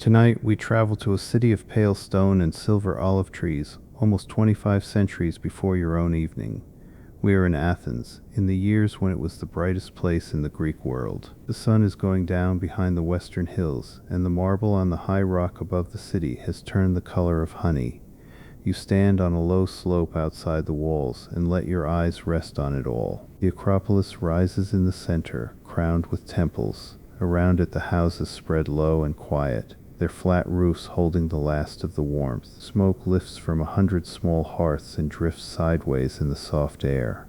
Tonight we travel to a city of pale stone and silver olive trees, almost 25 centuries before your own evening. We are in Athens, in the years when it was the brightest place in the Greek world. The sun is going down behind the western hills, and the marble on the high rock above the city has turned the color of honey. You stand on a low slope outside the walls and let your eyes rest on it all. The Acropolis rises in the center, crowned with temples. Around it the houses spread low and quiet, their flat roofs holding the last of the warmth. Smoke lifts from 100 small hearths and drifts sideways in the soft air.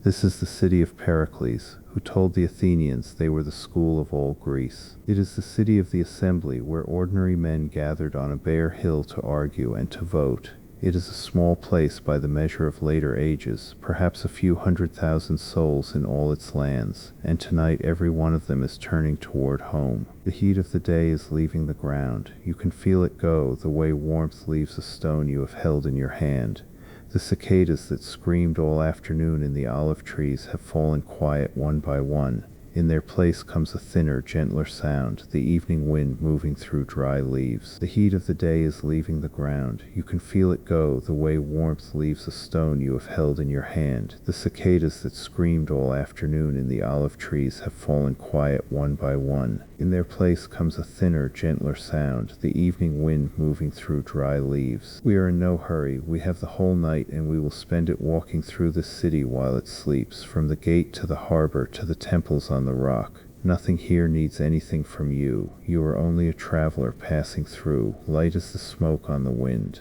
This is the city of Pericles, who told the Athenians they were the school of all Greece. It is the city of the assembly where ordinary men gathered on a bare hill to argue and to vote. It is a small place by the measure of later ages, perhaps a few 100,000 souls in all its lands, and tonight every one of them is turning toward home. The heat of the day is leaving the ground. You can feel it go, the way warmth leaves a stone you have held in your hand. The cicadas that screamed all afternoon in the olive trees have fallen quiet one by one. In their place comes a thinner, gentler sound, the evening wind moving through dry leaves. The heat of the day is leaving the ground. You can feel it go, the way warmth leaves a stone you have held in your hand. The cicadas that screamed all afternoon in the olive trees have fallen quiet one by one. In their place comes a thinner, gentler sound, the evening wind moving through dry leaves. We are in no hurry. We have the whole night, and we will spend it walking through the city while it sleeps, from the gate to the harbor to the temples on the rock. Nothing here needs anything from you. You are only a traveler passing through, light as the smoke on the wind.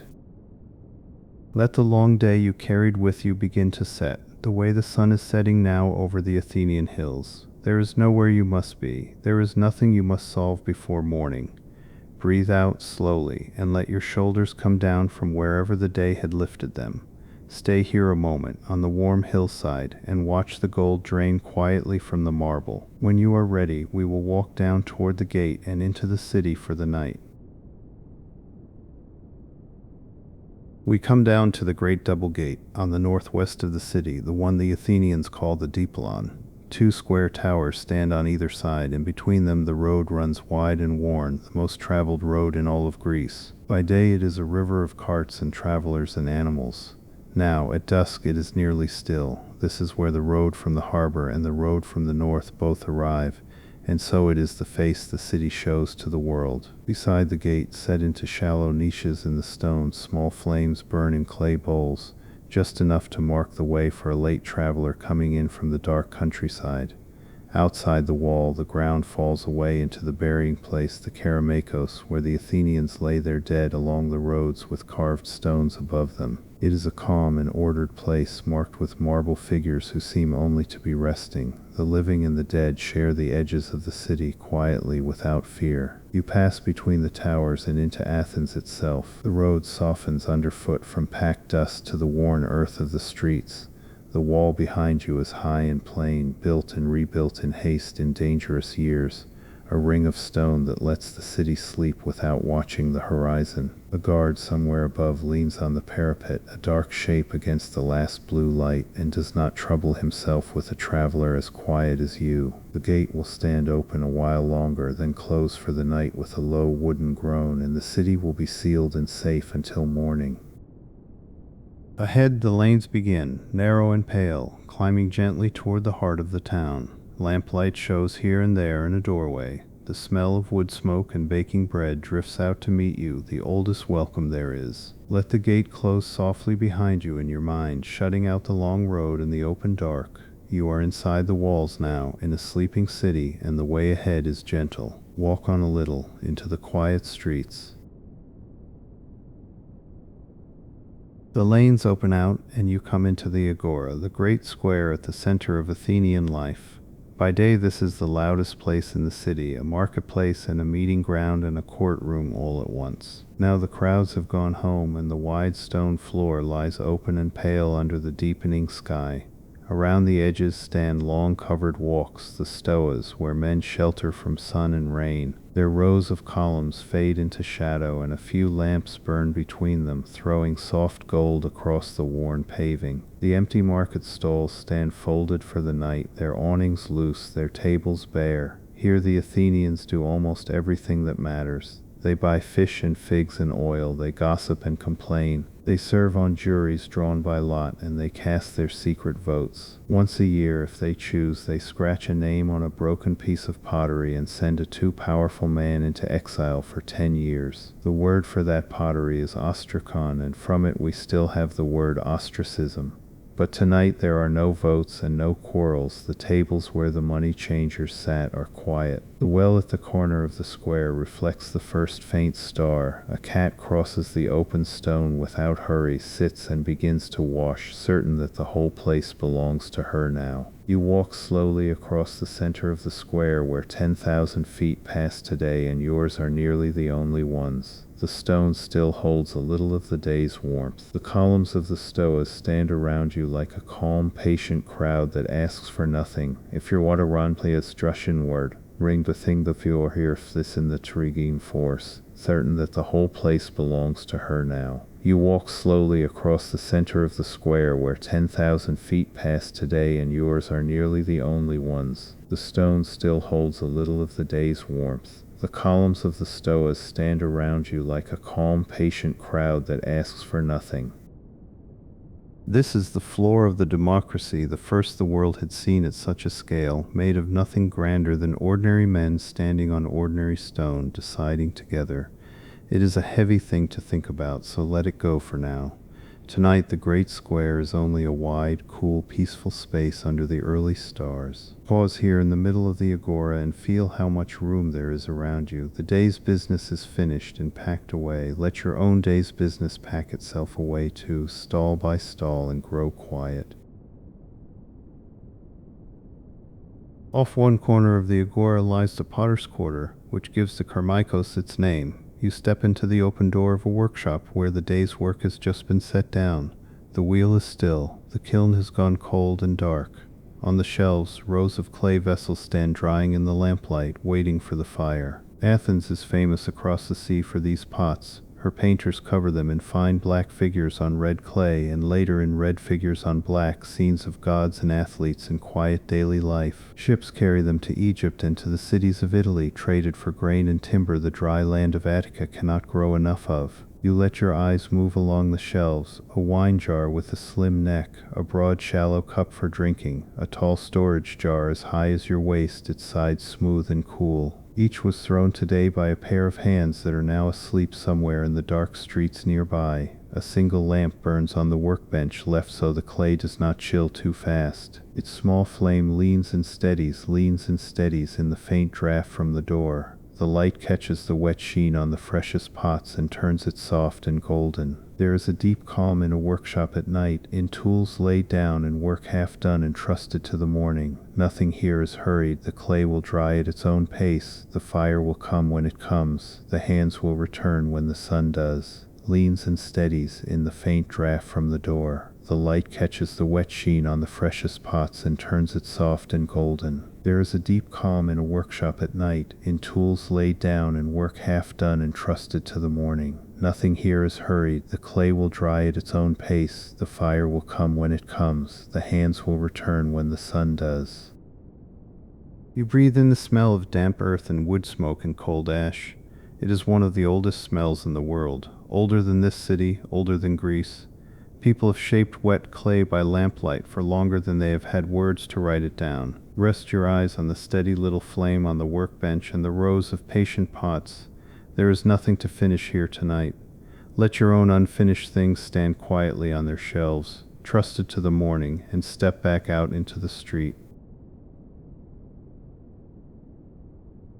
Let the long day you carried with you begin to set, the way the sun is setting now over the Athenian hills. There is nowhere you must be. There is nothing you must solve before morning. Breathe out slowly, and let your shoulders come down from wherever the day had lifted them. Stay here a moment, on the warm hillside, and watch the gold drain quietly from the marble. When you are ready, we will walk down toward the gate and into the city for the night. We come down to the great double gate, on the northwest of the city, the one the Athenians call the Dipylon. 2 square towers stand on either side, and between them the road runs wide and worn, the most traveled road in all of Greece. By day it is a river of carts and travelers and animals. Now, at dusk, it is nearly still. This is where the road from the harbor and the road from the north both arrive, and so it is the face the city shows to the world. Beside the gate, set into shallow niches in the stone, small flames burn in clay bowls, just enough to mark the way for a late traveler coming in from the dark countryside. Outside the wall, the ground falls away into the burying place, the Keramakos, where the Athenians lay their dead along the roads with carved stones above them. It is a calm and ordered place, marked with marble figures who seem only to be resting. The living and the dead share the edges of the city quietly, without fear. You pass between the towers and into Athens itself. The road softens underfoot from packed dust to the worn earth of the streets. The wall behind you is high and plain, built and rebuilt in haste in dangerous years, a ring of stone that lets the city sleep without watching the horizon. A guard somewhere above leans on the parapet, a dark shape against the last blue light, and does not trouble himself with a traveler as quiet as you. The gate will stand open a while longer, then close for the night with a low wooden groan, and the city will be sealed and safe until morning. Ahead the lanes begin, narrow and pale, climbing gently toward the heart of the town. Lamplight shows here and there in a doorway. The smell of wood smoke and baking bread drifts out to meet you, the oldest welcome there is. Let the gate close softly behind you in your mind, shutting out the long road and the open dark. You are inside the walls now, in a sleeping city, and the way ahead is gentle. Walk on a little, into the quiet streets. The lanes open out, and you come into the Agora, the great square at the center of Athenian life. By day this is the loudest place in the city, a marketplace and a meeting ground and a courtroom all at once. Now the crowds have gone home, and the wide stone floor lies open and pale under the deepening sky. Around the edges stand long covered walks, the stoas, where men shelter from sun and rain. Their rows of columns fade into shadow, and a few lamps burn between them, throwing soft gold across the worn paving. The empty market stalls stand folded for the night, their awnings loose, their tables bare. Here the Athenians do almost everything that matters. They buy fish and figs and oil, they gossip and complain. They serve on juries drawn by lot, and they cast their secret votes. Once a year, if they choose, they scratch a name on a broken piece of pottery and send a too powerful man into exile for 10 years. The word for that pottery is ostracon, and from it we still have the word ostracism. But tonight there are no votes and no quarrels. The tables where the money changers sat are quiet. The well at the corner of the square reflects the first faint star. A cat crosses the open stone without hurry, sits and begins to wash, certain that the whole place belongs to her now. You walk slowly across the center of the square where 10,000 feet pass today, and yours are nearly the only ones. The stone still holds a little of the day's warmth. The columns of the stoas stand around you like a calm, patient crowd that asks for nothing. If you're what a Lamplight Drussian word, ring the thing the fjord here this in the Trigine force, certain that the whole place belongs to her now. You walk slowly across the center of the square where 10,000 feet pass today, and yours are nearly the only ones. The stone still holds a little of the day's warmth. The columns of the stoas stand around you like a calm, patient crowd that asks for nothing. This is the floor of the democracy, the first the world had seen at such a scale, made of nothing grander than ordinary men standing on ordinary stone, deciding together. It is a heavy thing to think about, so let it go for now. Tonight the great square is only a wide, cool, peaceful space under the early stars. Pause here in the middle of the Agora and feel how much room there is around you. The day's business is finished and packed away. Let your own day's business pack itself away too, stall by stall, and grow quiet. Off one corner of the Agora lies the potter's quarter, which gives the Carmicos its name. You step into the open door of a workshop where the day's work has just been set down. The wheel is still. The kiln has gone cold and dark. On the shelves, rows of clay vessels stand drying in the lamplight, waiting for the fire. Athens is famous across the sea for these pots. Her painters cover them in fine black figures on red clay, and later in red figures on black, scenes of gods and athletes in quiet daily life. Ships carry them to Egypt and to the cities of Italy, traded for grain and timber the dry land of Attica cannot grow enough of. You let your eyes move along the shelves. A wine jar with a slim neck, a broad shallow cup for drinking, a tall storage jar as high as your waist, its sides smooth and cool. Each was thrown today by a pair of hands that are now asleep somewhere in the dark streets nearby. A single lamp burns on the workbench, left so the clay does not chill too fast. Its small flame leans and steadies in the faint draft from the door. The light catches the wet sheen on the freshest pots and turns it soft and golden. There is a deep calm in a workshop at night, in tools laid down and work half done and trusted to the morning. Nothing here is hurried. The clay will dry at its own pace. The fire will come when it comes. The hands will return when the sun does. Leans and steadies in the faint draft from the door. The light catches the wet sheen on the freshest pots and turns it soft and golden. There is a deep calm in a workshop at night, in tools laid down and work half done and trusted to the morning. Nothing here is hurried. The clay will dry at its own pace. The fire will come when it comes. The hands will return when the sun does. You breathe in the smell of damp earth and wood smoke and cold ash. It is one of the oldest smells in the world, older than this city, older than Greece. People have shaped wet clay by lamplight for longer than they have had words to write it down. Rest your eyes on the steady little flame on the workbench and the rows of patient pots. There is nothing to finish here tonight. Let your own unfinished things stand quietly on their shelves, trusted to the morning, and step back out into the street.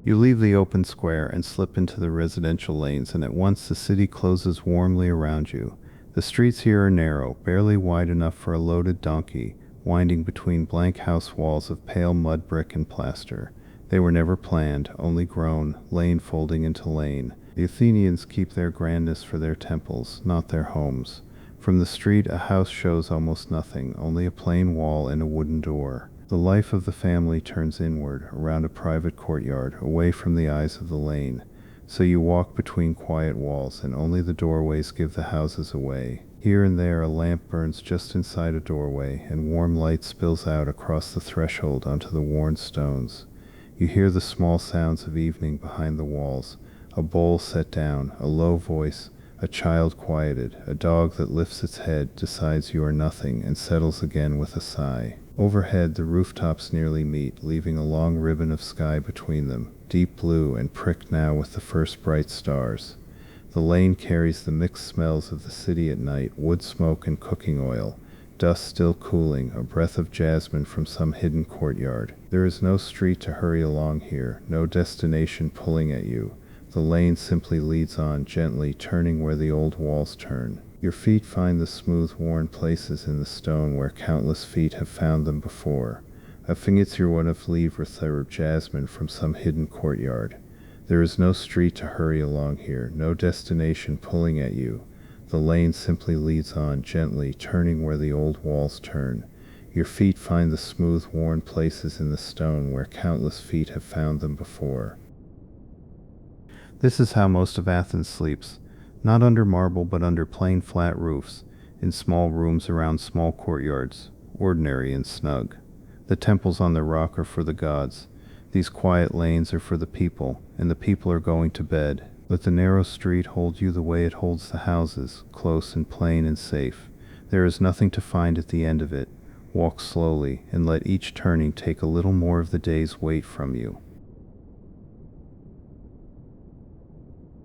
You leave the open square and slip into the residential lanes, and at once the city closes warmly around you. The streets here are narrow, barely wide enough for a loaded donkey, winding between blank house walls of pale mud brick and plaster. They were never planned, only grown, lane folding into lane. The Athenians keep their grandness for their temples, not their homes. From the street a house shows almost nothing, only a plain wall and a wooden door. The life of the family turns inward, around a private courtyard, away from the eyes of the lane. So you walk between quiet walls, and only the doorways give the houses away. Here and there a lamp burns just inside a doorway, and warm light spills out across the threshold onto the worn stones. You hear the small sounds of evening behind the walls, a bowl set down, a low voice, a child quieted, a dog that lifts its head, decides you are nothing, and settles again with a sigh. Overhead, the rooftops nearly meet, leaving a long ribbon of sky between them, deep blue and pricked now with the first bright stars. The lane carries the mixed smells of the city at night, wood smoke and cooking oil, dust still cooling, a breath of jasmine from some hidden courtyard. There is no street to hurry along here, no destination pulling at you. The lane simply leads on, gently turning where the old walls turn. Your feet find the smooth, worn places in the stone where countless feet have found them before. A fingitsir of livre jasmine from some hidden courtyard. There is no street to hurry along here, no destination pulling at you. The lane simply leads on, gently turning where the old walls turn. Your feet find the smooth, worn places in the stone where countless feet have found them before. This is how most of Athens sleeps, not under marble but under plain flat roofs, in small rooms around small courtyards, ordinary and snug. The temples on the rock are for the gods. These quiet lanes are for the people, and the people are going to bed. Let the narrow street hold you the way it holds the houses, close and plain and safe. There is nothing to find at the end of it. Walk slowly, and let each turning take a little more of the day's weight from you.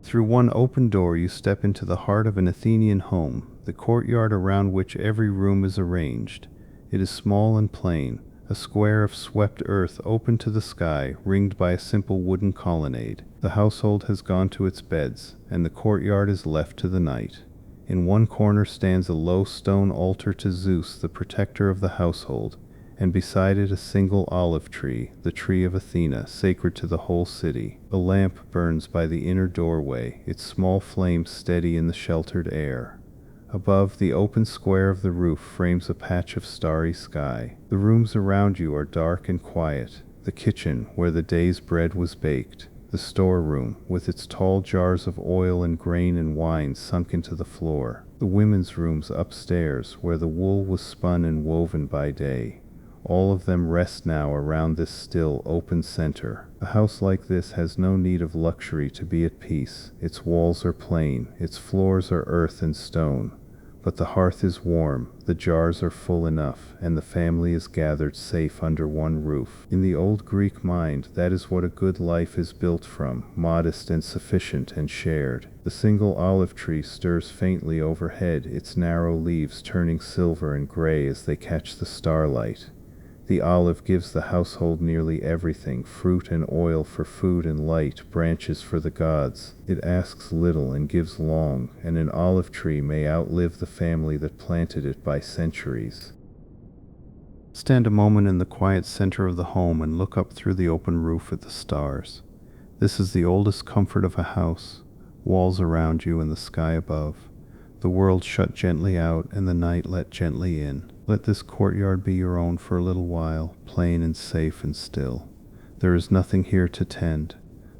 Through one open door you step into the heart of an Athenian home, the courtyard around which every room is arranged. It is small and plain, a square of swept earth open to the sky, ringed by a simple wooden colonnade. The household has gone to its beds, and the courtyard is left to the night. In one corner stands a low stone altar to Zeus, the protector of the household, and beside it a single olive tree, the tree of Athena, sacred to the whole city. A lamp burns by the inner doorway, its small flame steady in the sheltered air. Above, the open square of the roof frames a patch of starry sky. The rooms around you are dark and quiet. The kitchen, where the day's bread was baked. The storeroom, with its tall jars of oil and grain and wine sunk into the floor. The women's rooms upstairs, where the wool was spun and woven by day. All of them rest now around this still, open center. A house like this has no need of luxury to be at peace. Its walls are plain, its floors are earth and stone. But the hearth is warm, the jars are full enough, and the family is gathered safe under one roof. In the old Greek mind, that is what a good life is built from, modest and sufficient and shared. The single olive tree stirs faintly overhead, its narrow leaves turning silver and gray as they catch the starlight. The olive gives the household nearly everything, fruit and oil for food and light, branches for the gods. It asks little and gives long, and an olive tree may outlive the family that planted it by centuries. Stand a moment in the quiet center of the home and look up through the open roof at the stars. This is the oldest comfort of a house, walls around you and the sky above. The world shut gently out and the night let gently in. Let this courtyard be your own for a little while, plain and safe and still. There is nothing here to tend.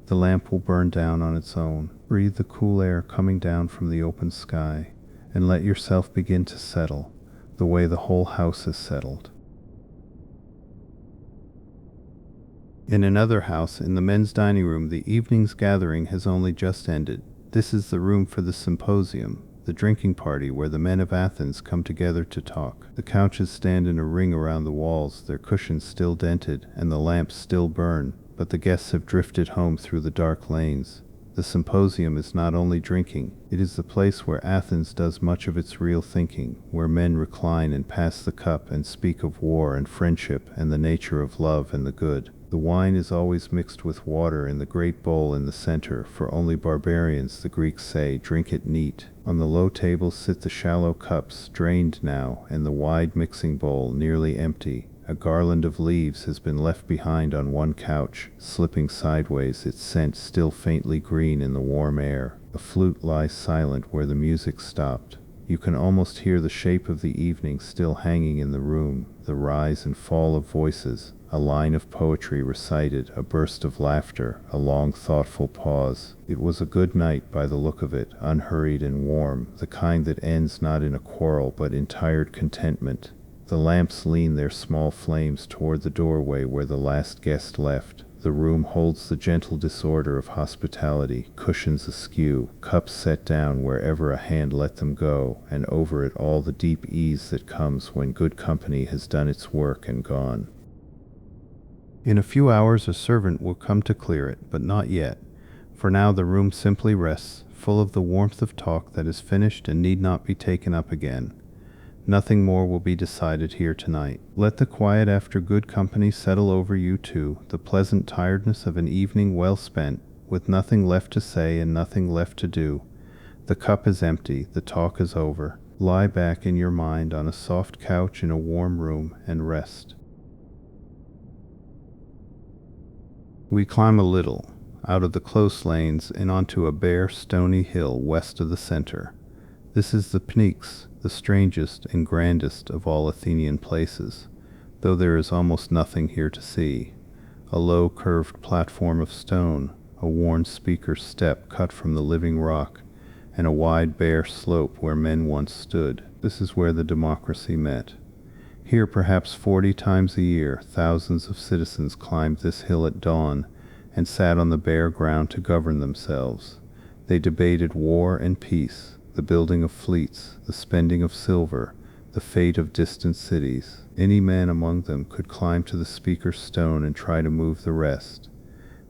The lamp will burn down on its own. Breathe the cool air coming down from the open sky, and let yourself begin to settle, the way the whole house is settled. In another house, in the men's dining room, the evening's gathering has only just ended. This is the room for the Symposium, the drinking party where the men of Athens come together to talk. The couches stand in a ring around the walls, their cushions still dented, and the lamps still burn, but the guests have drifted home through the dark lanes. The Symposium is not only drinking, it is the place where Athens does much of its real thinking, where men recline and pass the cup and speak of war and friendship and the nature of love and the good. The wine is always mixed with water in the great bowl in the center, for only barbarians, the Greeks say, drink it neat. On the low table sit the shallow cups, drained now, and the wide mixing bowl nearly empty. A garland of leaves has been left behind on one couch, slipping sideways, its scent still faintly green in the warm air. A flute lies silent where the music stopped. You can almost hear the shape of the evening still hanging in the room, the rise and fall of voices. A line of poetry recited, a burst of laughter, a long thoughtful pause. It was a good night by the look of it, unhurried and warm, the kind that ends not in a quarrel but in tired contentment. The lamps lean their small flames toward the doorway where the last guest left. The room holds the gentle disorder of hospitality, cushions askew, cups set down wherever a hand let them go, and over it all the deep ease that comes when good company has done its work and gone. In a few hours a servant will come to clear it, but not yet. For now the room simply rests, full of the warmth of talk that is finished and need not be taken up again. Nothing more will be decided here tonight. Let the quiet after good company settle over you too, the pleasant tiredness of an evening well spent, with nothing left to say and nothing left to do. The cup is empty, the talk is over. Lie back in your mind on a soft couch in a warm room and rest. We climb a little, out of the close lanes and onto a bare stony hill west of the center. This is the Pnyx, the strangest and grandest of all Athenian places, though there is almost nothing here to see. A low curved platform of stone, a worn speaker's step cut from the living rock, and a wide bare slope where men once stood. This is where the democracy met. Here perhaps 40 times a year thousands of citizens climbed this hill at dawn and sat on the bare ground to govern themselves. They debated war and peace, the building of fleets, the spending of silver, the fate of distant cities. Any man among them could climb to the speaker's stone and try to move the rest.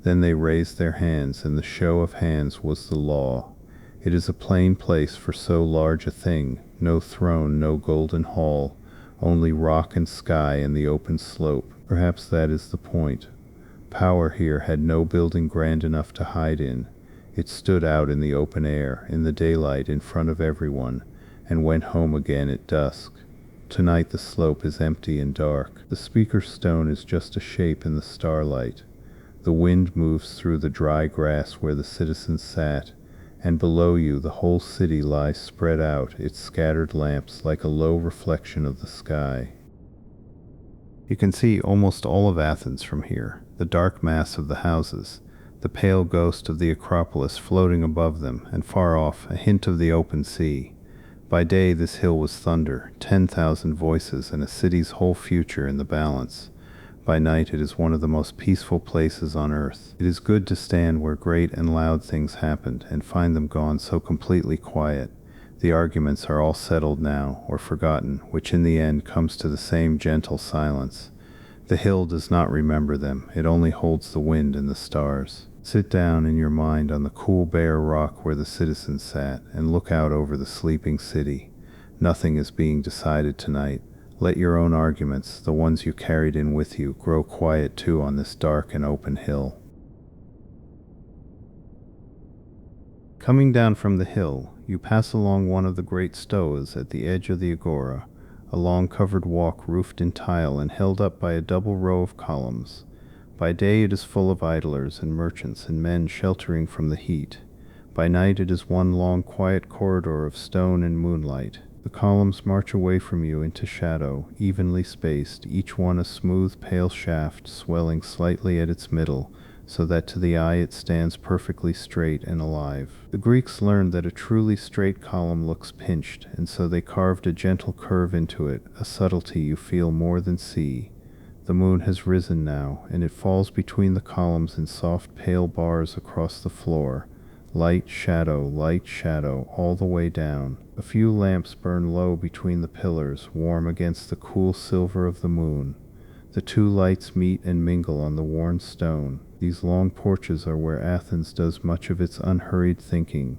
Then they raised their hands, and the show of hands was the law. It is a plain place for so large a thing, no throne, no golden hall, only rock and sky and the open slope. Perhaps that is the point. Power here had no building grand enough to hide in. It stood out in the open air, in the daylight, in front of everyone, and went home again at dusk. Tonight the slope is empty and dark. The speaker's stone is just a shape in the starlight. The wind moves through the dry grass where the citizens sat, and below you the whole city lies spread out, its scattered lamps like a low reflection of the sky. You can see almost all of Athens from here, the dark mass of the houses, the pale ghost of the Acropolis floating above them, and far off a hint of the open sea. By day this hill was thunder, 10,000 voices, and a city's whole future in the balance. By night it is one of the most peaceful places on earth. It is good to stand where great and loud things happened, and find them gone so completely quiet. The arguments are all settled now, or forgotten, which in the end comes to the same gentle silence. The hill does not remember them, it only holds the wind and the stars. Sit down in your mind on the cool bare rock where the citizens sat, and look out over the sleeping city. Nothing is being decided tonight. Let your own arguments, the ones you carried in with you, grow quiet too on this dark and open hill. Coming down from the hill, you pass along one of the great stoas at the edge of the Agora, a long covered walk roofed in tile and held up by a double row of columns. By day it is full of idlers and merchants and men sheltering from the heat. By night it is one long quiet corridor of stone and moonlight. The columns march away from you into shadow, evenly spaced, each one a smooth pale shaft swelling slightly at its middle, so that to the eye it stands perfectly straight and alive. The Greeks learned that a truly straight column looks pinched, and so they carved a gentle curve into it, a subtlety you feel more than see. The moon has risen now, and it falls between the columns in soft pale bars across the floor. Light, shadow, all the way down. A few lamps burn low between the pillars, warm against the cool silver of the moon. The two lights meet and mingle on the worn stone. These long porches are where Athens does much of its unhurried thinking.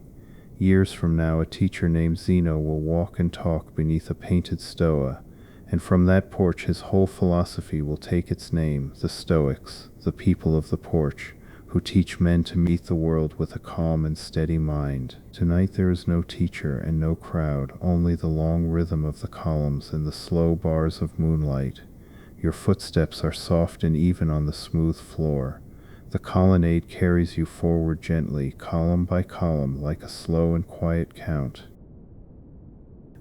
Years from now a teacher named Zeno will walk and talk beneath a painted stoa, and from that porch his whole philosophy will take its name, the Stoics, the people of the porch, who teach men to meet the world with a calm and steady mind. Tonight there is no teacher and no crowd, only the long rhythm of the columns and the slow bars of moonlight. Your footsteps are soft and even on the smooth floor. The colonnade carries you forward gently, column by column, like a slow and quiet count.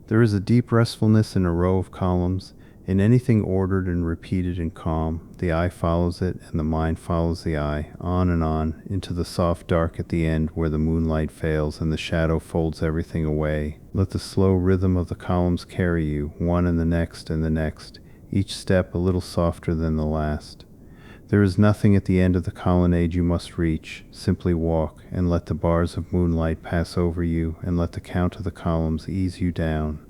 There is a deep restfulness in a row of columns. In anything ordered and repeated and calm, the eye follows it and the mind follows the eye, on, into the soft dark at the end where the moonlight fails and the shadow folds everything away. Let the slow rhythm of the columns carry you, one and the next, each step a little softer than the last. There is nothing at the end of the colonnade you must reach. Simply walk, and let the bars of moonlight pass over you, and let the count of the columns ease you down.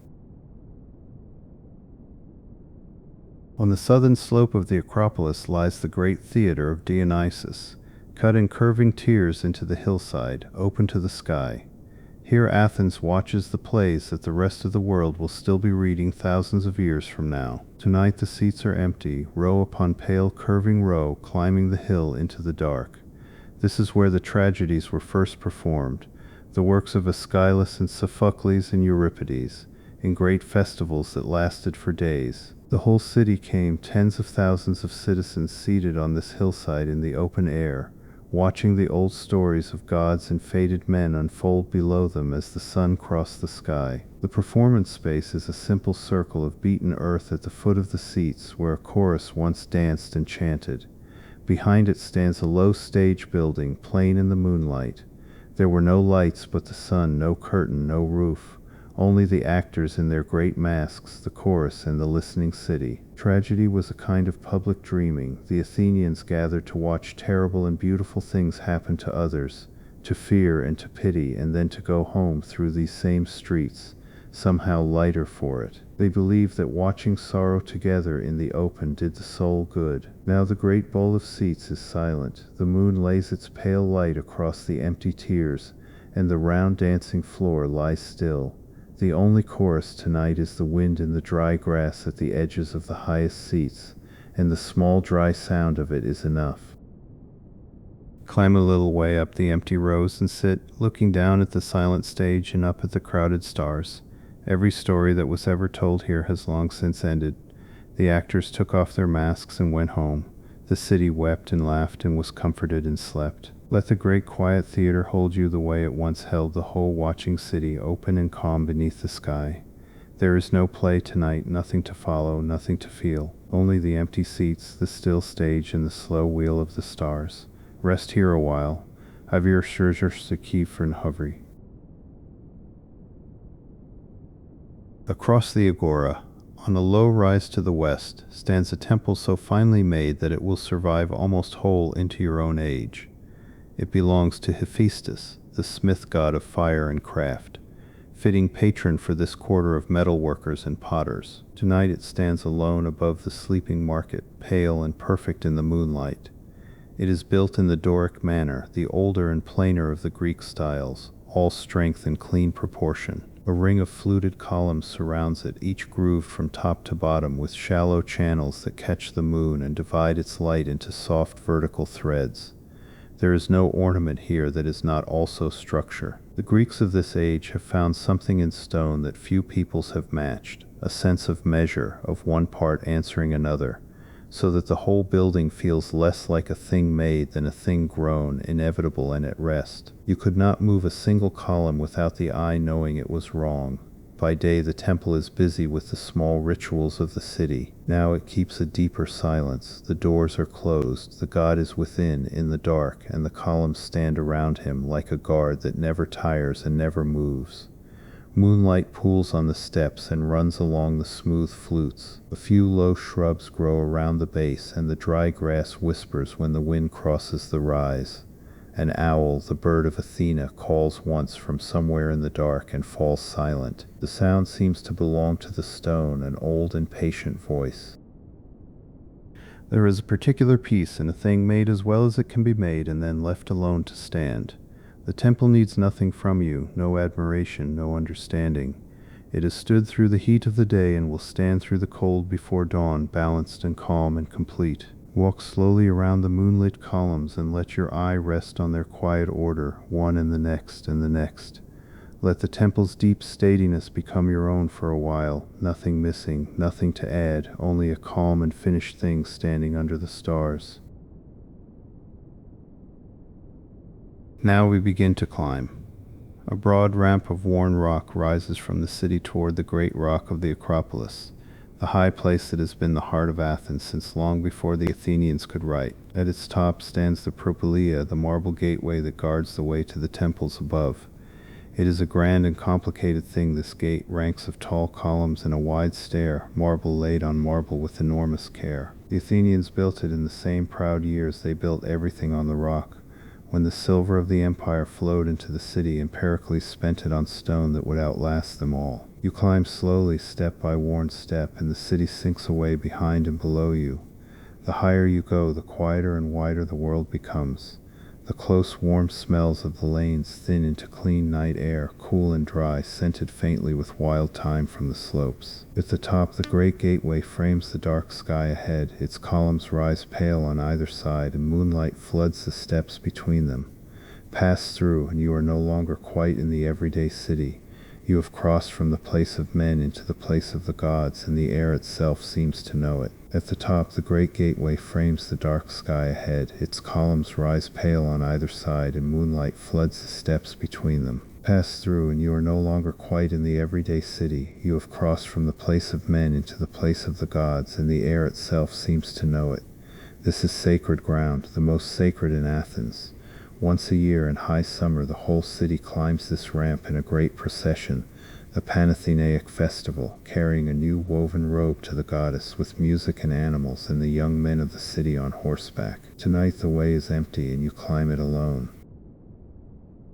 On the southern slope of the Acropolis lies the great Theatre of Dionysus, cut in curving tiers into the hillside, open to the sky. Here Athens watches the plays that the rest of the world will still be reading thousands of years from now. Tonight the seats are empty, row upon pale curving row, climbing the hill into the dark. This is where the tragedies were first performed, the works of Aeschylus and Sophocles and Euripides, in great festivals that lasted for days. The whole city came, tens of thousands of citizens seated on this hillside in the open air, watching the old stories of gods and fated men unfold below them as the sun crossed the sky. The performance space is a simple circle of beaten earth at the foot of the seats where a chorus once danced and chanted. Behind it stands a low stage building, plain in the moonlight. There were no lights but the sun, no curtain, no roof. Only the actors in their great masks, the chorus, and the listening city. Tragedy was a kind of public dreaming. The Athenians gathered to watch terrible and beautiful things happen to others, to fear and to pity, and then to go home through these same streets, somehow lighter for it. They believed that watching sorrow together in the open did the soul good. Now the great bowl of seats is silent. The moon lays its pale light across the empty tiers, and the round dancing floor lies still. The only chorus tonight is the wind in the dry grass at the edges of the highest seats, and the small dry sound of it is enough. Climb a little way up the empty rows and sit, looking down at the silent stage and up at the crowded stars. Every story that was ever told here has long since ended. The actors took off their masks and went home. The city wept and laughed and was comforted and slept. Let the great quiet theater hold you the way it once held the whole watching city, open and calm beneath the sky. There is no play tonight, nothing to follow, nothing to feel. Only the empty seats, the still stage, and the slow wheel of the stars. Rest here a while. Avir Shurjur for Hovri. Across the Agora, on a low rise to the west, stands a temple so finely made that it will survive almost whole into your own age. It belongs to Hephaestus, the smith god of fire and craft, fitting patron for this quarter of metal workers and potters. Tonight it stands alone above the sleeping market, pale and perfect in the moonlight. It is built in the Doric manner, the older and plainer of the Greek styles, all strength and clean proportion. A ring of fluted columns surrounds it, each grooved from top to bottom with shallow channels that catch the moon and divide its light into soft vertical threads. There is no ornament here that is not also structure. The Greeks of this age have found something in stone that few peoples have matched, a sense of measure, of one part answering another, so that the whole building feels less like a thing made than a thing grown, inevitable and at rest. You could not move a single column without the eye knowing it was wrong. By day the temple is busy with the small rituals of the city. Now it keeps a deeper silence. The doors are closed. The god is within, in the dark, and the columns stand around him like a guard that never tires and never moves. Moonlight pools on the steps and runs along the smooth flutes. A few low shrubs grow around the base, and the dry grass whispers when the wind crosses the rise. An owl, the bird of Athena, calls once from somewhere in the dark and falls silent. The sound seems to belong to the stone, an old and patient voice. There is a particular peace in a thing made as well as it can be made and then left alone to stand. The temple needs nothing from you, no admiration, no understanding. It has stood through the heat of the day and will stand through the cold before dawn, balanced and calm and complete. Walk slowly around the moonlit columns and let your eye rest on their quiet order, one and the next and the next. Let the temple's deep stateliness become your own for a while, nothing missing, nothing to add, only a calm and finished thing standing under the stars. Now we begin to climb. A broad ramp of worn rock rises from the city toward the great rock of the Acropolis, the high place that has been the heart of Athens since long before the Athenians could write. At its top stands the Propylaea, the marble gateway that guards the way to the temples above. It is a grand and complicated thing, this gate, ranks of tall columns and a wide stair, marble laid on marble with enormous care. The Athenians built it in the same proud years they built everything on the rock, when the silver of the empire flowed into the city and Pericles spent it on stone that would outlast them all. You climb slowly, step by worn step, and the city sinks away behind and below you. The higher you go, the quieter and wider the world becomes. The close, warm smells of the lanes thin into clean night air, cool and dry, scented faintly with wild thyme from the slopes. At the top, the great gateway frames the dark sky ahead. Its columns rise pale on either side, and moonlight floods the steps between them. Pass through, and you are no longer quite in the everyday city. You have crossed from the place of men into the place of the gods, and the air itself seems to know it. At the top, the great gateway frames the dark sky ahead. Its columns rise pale on either side, and moonlight floods the steps between them. Pass through, and you are no longer quite in the everyday city. You have crossed from the place of men into the place of the gods, and the air itself seems to know it. This is sacred ground, the most sacred in Athens. Once a year in high summer, the whole city climbs this ramp in a great procession, the Panathenaic festival, carrying a new woven robe to the goddess, with music and animals, and the young men of the city on horseback. Tonight the way is empty, and you climb it alone.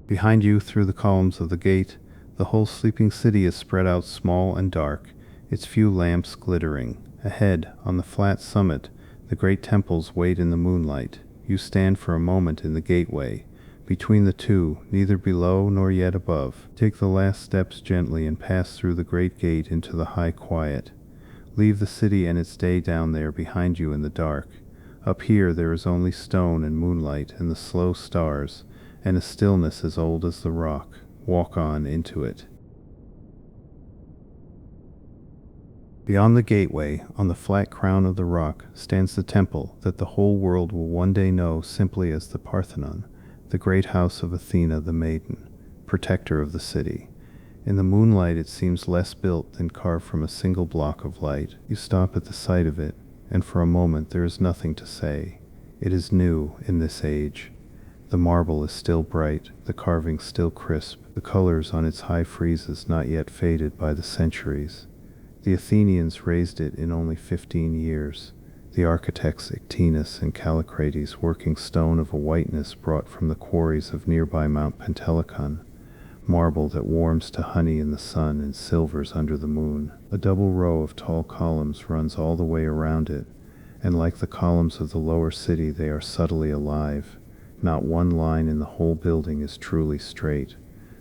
Behind you, through the columns of the gate, the whole sleeping city is spread out small and dark, its few lamps glittering. Ahead, on the flat summit, the great temples wait in the moonlight. You stand for a moment in the gateway, between the two, neither below nor yet above. Take the last steps gently and pass through the great gate into the high quiet. Leave the city and its day down there behind you in the dark. Up here there is only stone and moonlight and the slow stars, and a stillness as old as the rock. Walk on into it. Beyond the gateway, on the flat crown of the rock, stands the temple that the whole world will one day know simply as the Parthenon, the great house of Athena the maiden, protector of the city. In the moonlight it seems less built than carved from a single block of light. You stop at the sight of it, and for a moment there is nothing to say. It is new in this age. The marble is still bright, the carving still crisp, the colors on its high friezes not yet faded by the centuries. The Athenians raised it in only 15 years, the architects Ictinus and Calycrates working stone of a whiteness brought from the quarries of nearby Mount Pentelicon, marble that warms to honey in the sun and silvers under the moon. A double row of tall columns runs all the way around it, and like the columns of the lower city they are subtly alive. Not one line in the whole building is truly straight.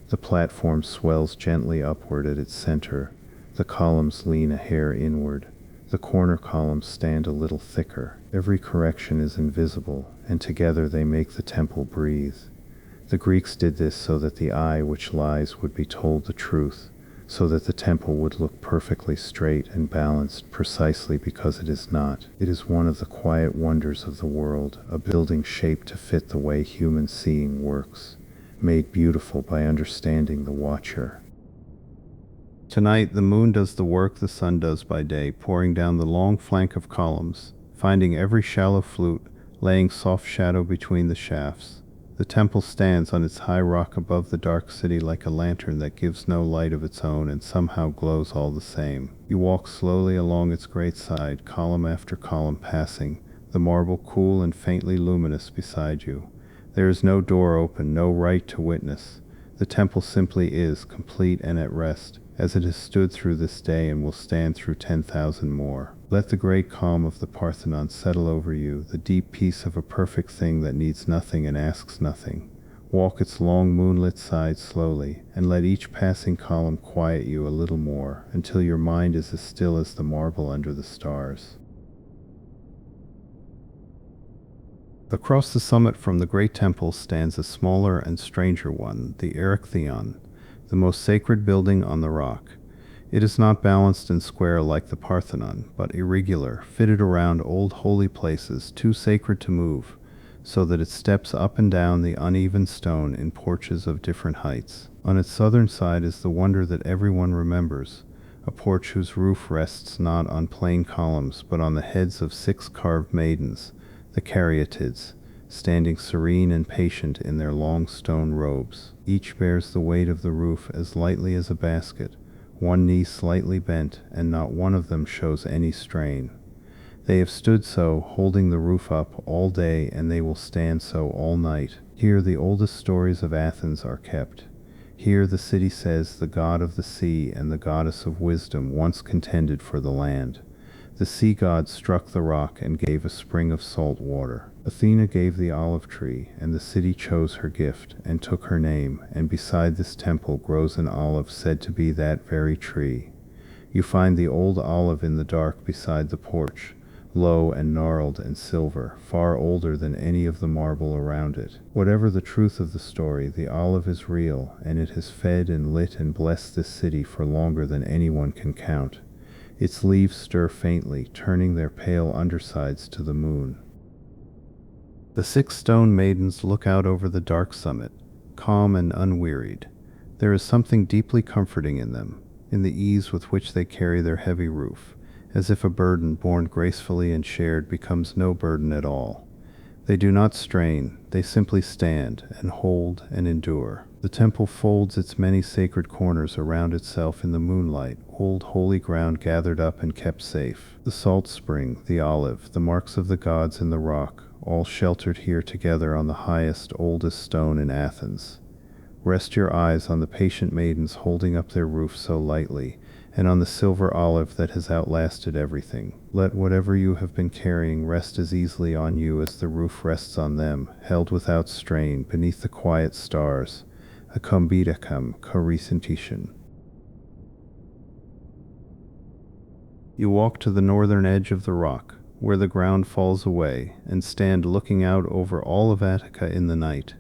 The platform swells gently upward at its center. The columns lean a hair inward. The corner columns stand a little thicker. Every correction is invisible, and together they make the temple breathe. The Greeks did this so that the eye which lies would be told the truth, so that the temple would look perfectly straight and balanced precisely because it is not. It is one of the quiet wonders of the world, a building shaped to fit the way human seeing works, made beautiful by understanding the watcher. Tonight the moon does the work the sun does by day, pouring down the long flank of columns, finding every shallow flute, laying soft shadow between the shafts. The temple stands on its high rock above the dark city like a lantern that gives no light of its own and somehow glows all the same. You walk slowly along its great side, column after column passing, the marble cool and faintly luminous beside you. There is no door open, no right to witness. The temple simply is, complete and at rest, as it has stood through this day and will stand through 10,000 more. Let the great calm of the Parthenon settle over you, the deep peace of a perfect thing that needs nothing and asks nothing. Walk its long moonlit side slowly, and let each passing column quiet you a little more, until your mind is as still as the marble under the stars. Across the summit from the great temple stands a smaller and stranger one, the Erechtheion, the most sacred building on the rock. It is not balanced and square like the Parthenon, but irregular, fitted around old holy places, too sacred to move, so that it steps up and down the uneven stone in porches of different heights. On its southern side is the wonder that everyone remembers, a porch whose roof rests not on plain columns, but on the heads of 6 carved maidens, the Caryatids, standing serene and patient in their long stone robes. Each bears the weight of the roof as lightly as a basket, one knee slightly bent, and not one of them shows any strain. They have stood so, holding the roof up, all day, and they will stand so all night. Here the oldest stories of Athens are kept. Here the city says the god of the sea and the goddess of wisdom once contended for the land. The sea god struck the rock and gave a spring of salt water. Athena gave the olive tree, and the city chose her gift, and took her name, and beside this temple grows an olive said to be that very tree. You find the old olive in the dark beside the porch, low and gnarled and silver, far older than any of the marble around it. Whatever the truth of the story, the olive is real, and it has fed and lit and blessed this city for longer than anyone can count. Its leaves stir faintly, turning their pale undersides to the moon. The 6 stone maidens look out over the dark summit, calm and unwearied. There is something deeply comforting in them, in the ease with which they carry their heavy roof, as if a burden borne gracefully and shared becomes no burden at all. They do not strain, they simply stand and hold and endure. The temple folds its many sacred corners around itself in the moonlight, old holy ground gathered up and kept safe. The salt spring, the olive, the marks of the gods in the rock, all sheltered here together on the highest, oldest stone in Athens. Rest your eyes on the patient maidens holding up their roof so lightly, and on the silver olive that has outlasted everything. Let whatever you have been carrying rest as easily on you as the roof rests on them, held without strain beneath the quiet stars. Accombidacum Caryatids. You walk to the northern edge of the rock, where the ground falls away, and stand looking out over all of Attica in the night.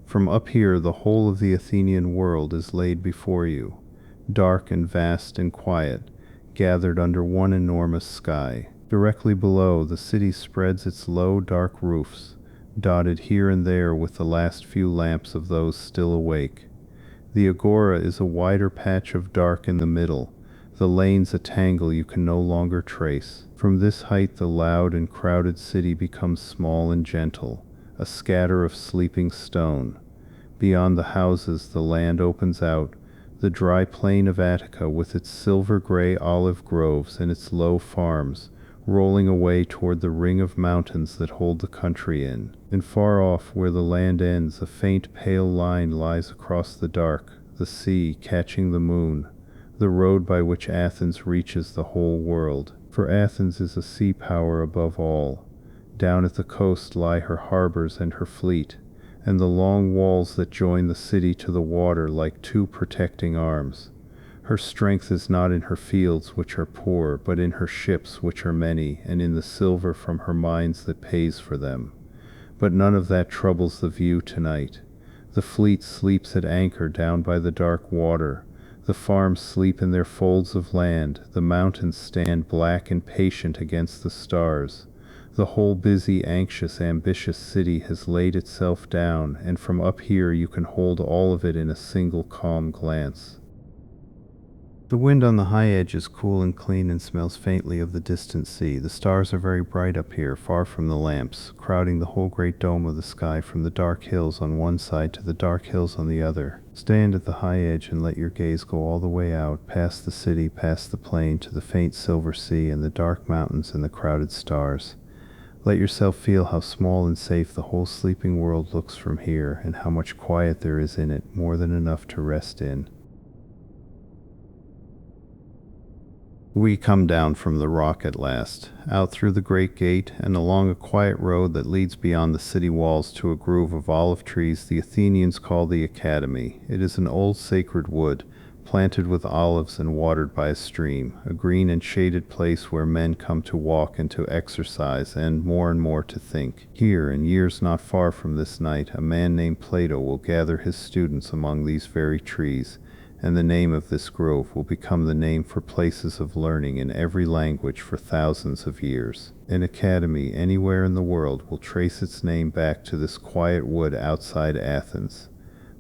From up here the whole of the Athenian world is laid before you, dark and vast and quiet, gathered under one enormous sky. Directly below, the city spreads its low, dark roofs, dotted here and there with the last few lamps of those still awake. The Agora is a wider patch of dark in the middle, the lanes a tangle you can no longer trace. From this height the loud and crowded city becomes small and gentle, a scatter of sleeping stone. Beyond the houses the land opens out, the dry plain of Attica with its silver-gray olive groves and its low farms, rolling away toward the ring of mountains that hold the country in. And far off, where the land ends, a faint pale line lies across the dark, the sea catching the moon, the road by which Athens reaches the whole world. For Athens is a sea power above all. Down at the coast lie her harbors and her fleet, and the long walls that join the city to the water like 2 protecting arms. Her strength is not in her fields, which are poor, but in her ships, which are many, and in the silver from her mines that pays for them. But none of that troubles the view tonight. The fleet sleeps at anchor down by the dark water. The farms sleep in their folds of land. The mountains stand black and patient against the stars. The whole busy, anxious, ambitious city has laid itself down, and from up here you can hold all of it in a single calm glance. The wind on the high edge is cool and clean and smells faintly of the distant sea. The stars are very bright up here, far from the lamps, crowding the whole great dome of the sky from the dark hills on one side to the dark hills on the other. Stand at the high edge and let your gaze go all the way out, past the city, past the plain, to the faint silver sea and the dark mountains and the crowded stars. Let yourself feel how small and safe the whole sleeping world looks from here, and how much quiet there is in it, more than enough to rest in. We come down from the rock at last, out through the great gate, and along a quiet road that leads beyond the city walls to a grove of olive trees the Athenians call the Academy. It is an old sacred wood, planted with olives and watered by a stream, a green and shaded place where men come to walk and to exercise and more to think. Here, in years not far from this night, a man named Plato will gather his students among these very trees, and the name of this grove will become the name for places of learning in every language for thousands of years. An academy anywhere in the world will trace its name back to this quiet wood outside Athens.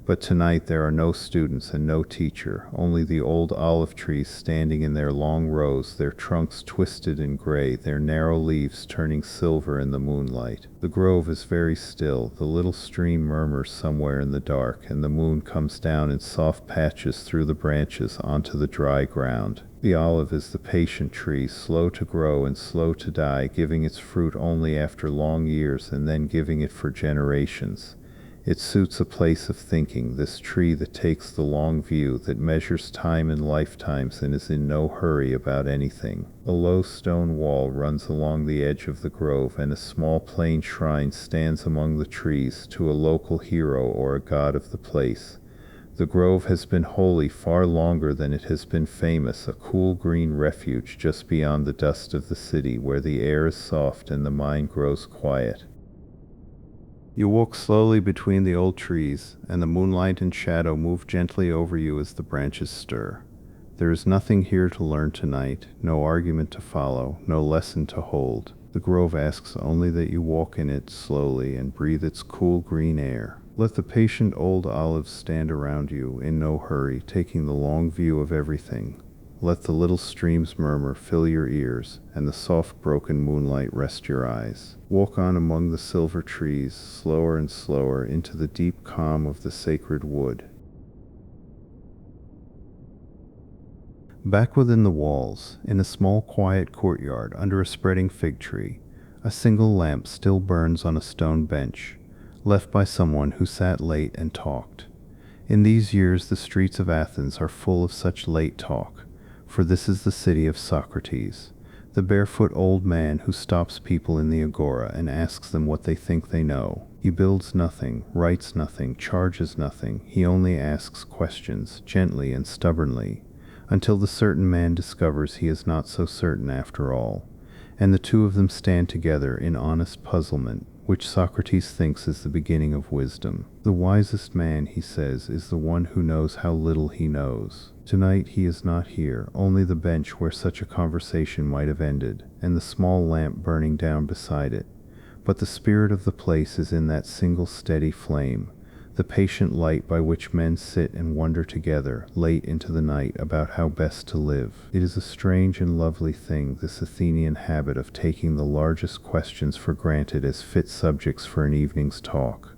But tonight there are no students and no teacher, only the old olive trees standing in their long rows, their trunks twisted and gray, their narrow leaves turning silver in the moonlight. The grove is very still, the little stream murmurs somewhere in the dark, and the moon comes down in soft patches through the branches onto the dry ground. The olive is the patient tree, slow to grow and slow to die, giving its fruit only after long years and then giving it for generations. It suits a place of thinking, this tree that takes the long view, that measures time in lifetimes and is in no hurry about anything. A low stone wall runs along the edge of the grove, and a small plain shrine stands among the trees to a local hero or a god of the place. The grove has been holy far longer than it has been famous, a cool green refuge just beyond the dust of the city, where the air is soft and the mind grows quiet. You walk slowly between the old trees, and the moonlight and shadow move gently over you as the branches stir. There is nothing here to learn tonight, no argument to follow, no lesson to hold. The grove asks only that you walk in it slowly and breathe its cool green air. Let the patient old olives stand around you, in no hurry, taking the long view of everything. Let the little streams murmur fill your ears, and the soft broken moonlight rest your eyes. Walk on among the silver trees, slower and slower, into the deep calm of the sacred wood. Back within the walls, in a small quiet courtyard under a spreading fig tree, a single lamp still burns on a stone bench, left by someone who sat late and talked. In these years the streets of Athens are full of such late talk, for this is the city of Socrates, the barefoot old man who stops people in the Agora and asks them what they think they know. He builds nothing, writes nothing, charges nothing. He only asks questions, gently and stubbornly, until the certain man discovers he is not so certain after all, and the two of them stand together in honest puzzlement, which Socrates thinks is the beginning of wisdom. The wisest man, he says, is the one who knows how little he knows. Tonight he is not here, only the bench where such a conversation might have ended, and the small lamp burning down beside it. But the spirit of the place is in that single steady flame, the patient light by which men sit and wonder together, late into the night, about how best to live. It is a strange and lovely thing, this Athenian habit of taking the largest questions for granted as fit subjects for an evening's talk.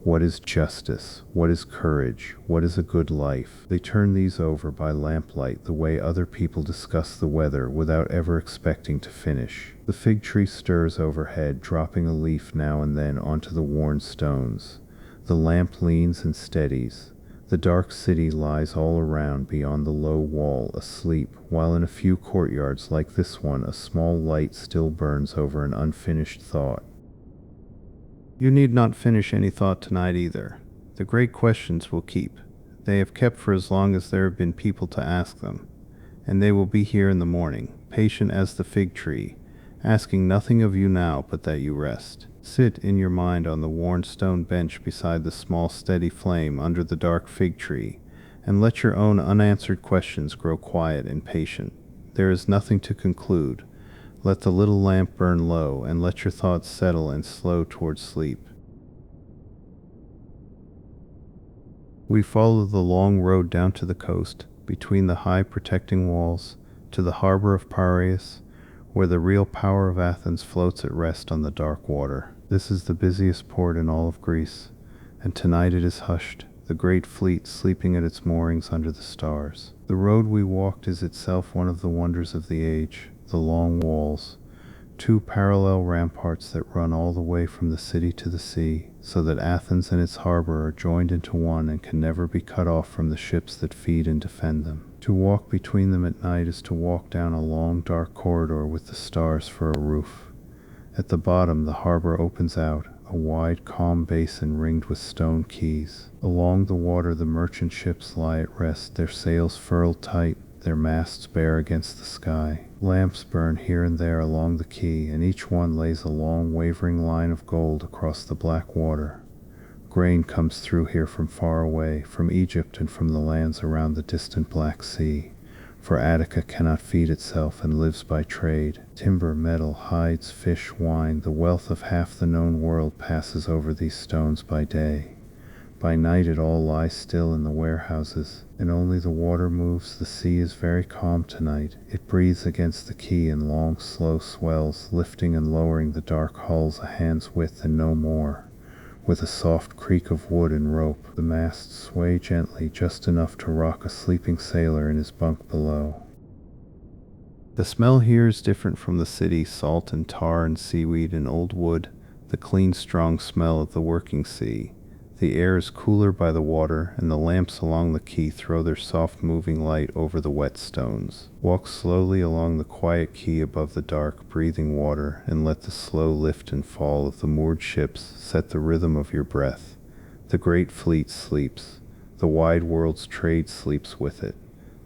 What is justice? What is courage? What is a good life? They turn these over by lamplight the way other people discuss the weather without ever expecting to finish. The fig tree stirs overhead, dropping a leaf now and then onto the worn stones. The lamp leans and steadies. The dark city lies all around beyond the low wall, asleep, while in a few courtyards like this one a small light still burns over an unfinished thought. You need not finish any thought tonight either. The great questions will keep. They have kept for as long as there have been people to ask them, and they will be here in the morning, patient as the fig tree, asking nothing of you now but that you rest. Sit in your mind on the worn stone bench beside the small steady flame under the dark fig tree, and let your own unanswered questions grow quiet and patient. There is nothing to conclude. Let the little lamp burn low, and let your thoughts settle and slow towards sleep. We follow the long road down to the coast, between the high protecting walls, to the Harbour of Piraeus, where the real power of Athens floats at rest on the dark water. This is the busiest port in all of Greece, and tonight it is hushed, the great fleet sleeping at its moorings under the stars. The road we walked is itself one of the wonders of the age, the long walls, two parallel ramparts that run all the way from the city to the sea, so that Athens and its harbor are joined into one and can never be cut off from the ships that feed and defend them. To walk between them at night is to walk down a long dark corridor with the stars for a roof. At the bottom the harbor opens out, a wide calm basin ringed with stone quays. Along the water the merchant ships lie at rest, their sails furled tight, their masts bare against the sky. Lamps burn here and there along the quay, and each one lays a long wavering line of gold across the black water. Grain comes through here from far away, from Egypt and from the lands around the distant Black Sea, for Attica cannot feed itself and lives by trade. Timber, metal, hides, fish, wine, the wealth of half the known world passes over these stones by day. By night it all lies still in the warehouses, and only the water moves. The sea is very calm tonight. It breathes against the quay in long, slow swells, lifting and lowering the dark hulls a hand's width and no more. With a soft creak of wood and rope, the masts sway gently, just enough to rock a sleeping sailor in his bunk below. The smell here is different from the city: salt and tar and seaweed and old wood, the clean, strong smell of the working sea. The air is cooler by the water, and the lamps along the quay throw their soft moving light over the wet stones. Walk slowly along the quiet quay above the dark, breathing water, and let the slow lift and fall of the moored ships set the rhythm of your breath. The great fleet sleeps. The wide world's trade sleeps with it.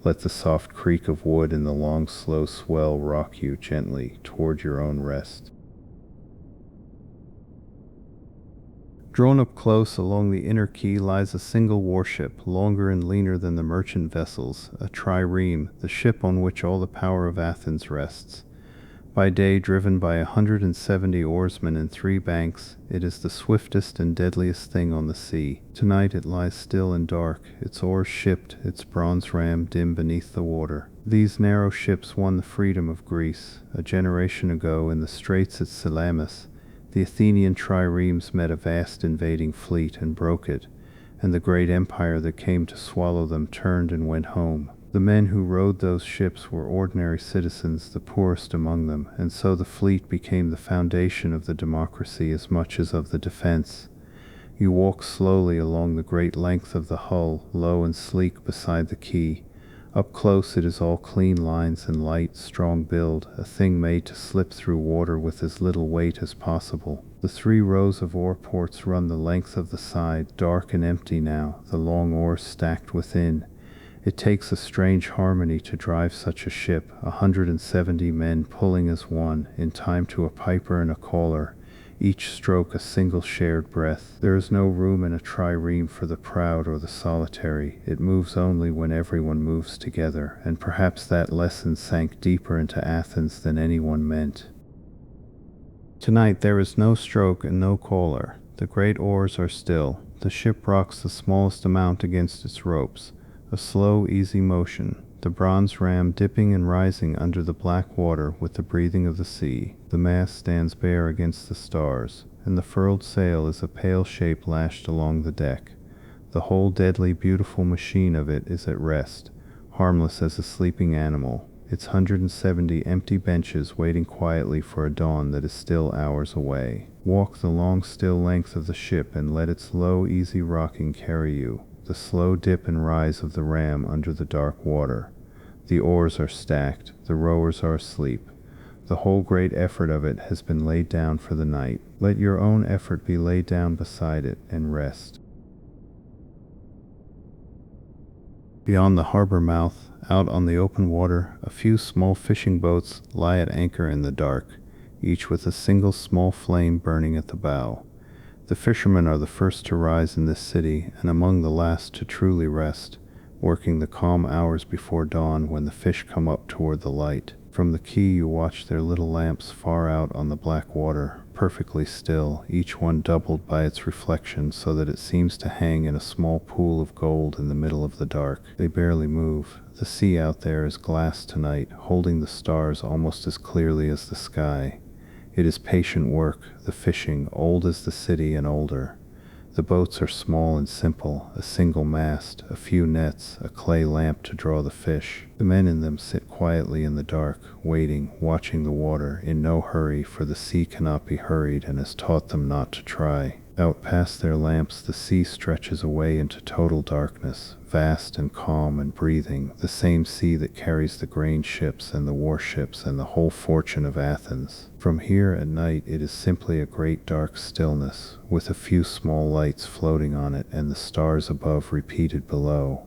Let the soft creak of wood and the long, slow swell rock you gently toward your own rest. Drawn up close along the inner quay lies a single warship, longer and leaner than the merchant vessels, a trireme, the ship on which all the power of Athens rests. By day driven by 170 oarsmen and 3 banks, it is the swiftest and deadliest thing on the sea. Tonight it lies still and dark, its oars shipped, its bronze ram dim beneath the water. These narrow ships won the freedom of Greece. A generation ago, in the straits at Salamis, the Athenian triremes met a vast invading fleet and broke it, and the great empire that came to swallow them turned and went home. The men who rowed those ships were ordinary citizens, the poorest among them, and so the fleet became the foundation of the democracy as much as of the defense. You walk slowly along the great length of the hull, low and sleek beside the quay. Up close it is all clean lines and light, strong build, a thing made to slip through water with as little weight as possible. The 3 rows of oar ports run the length of the side, dark and empty now, the long oars stacked within. It takes a strange harmony to drive such a ship, 170 men pulling as one, in time to a piper and a caller, each stroke a single shared breath. There is no room in a trireme for the proud or the solitary. It moves only when everyone moves together, and perhaps that lesson sank deeper into Athens than anyone meant. Tonight there is no stroke and no caller. The great oars are still. The ship rocks the smallest amount against its ropes, a slow, easy motion. The bronze ram dipping and rising under the black water with the breathing of the sea. The mast stands bare against the stars, and the furled sail is a pale shape lashed along the deck. The whole deadly beautiful machine of it is at rest, harmless as a sleeping animal, its 170 empty benches waiting quietly for a dawn that is still hours away. Walk the long still length of the ship and let its low easy rocking carry you, the slow dip and rise of the ram under the dark water. The oars are stacked, the rowers are asleep. The whole great effort of it has been laid down for the night. Let your own effort be laid down beside it and rest. Beyond the harbor mouth, out on the open water, a few small fishing boats lie at anchor in the dark, each with a single small flame burning at the bow. The fishermen are the first to rise in this city, and among the last to truly rest, working the calm hours before dawn when the fish come up toward the light. From the quay you watch their little lamps far out on the black water, perfectly still, each one doubled by its reflection so that it seems to hang in a small pool of gold in the middle of the dark. They barely move. The sea out there is glass tonight, holding the stars almost as clearly as the sky. It is patient work, the fishing, old as the city and older. The boats are small and simple, a single mast, a few nets, a clay lamp to draw the fish. The men in them sit quietly in the dark, waiting, watching the water, in no hurry, for the sea cannot be hurried and has taught them not to try. Out past their lamps the sea stretches away into total darkness, vast and calm and breathing, the same sea that carries the grain ships and the warships and the whole fortune of Athens. From here at night it is simply a great dark stillness, with a few small lights floating on it and the stars above repeated below.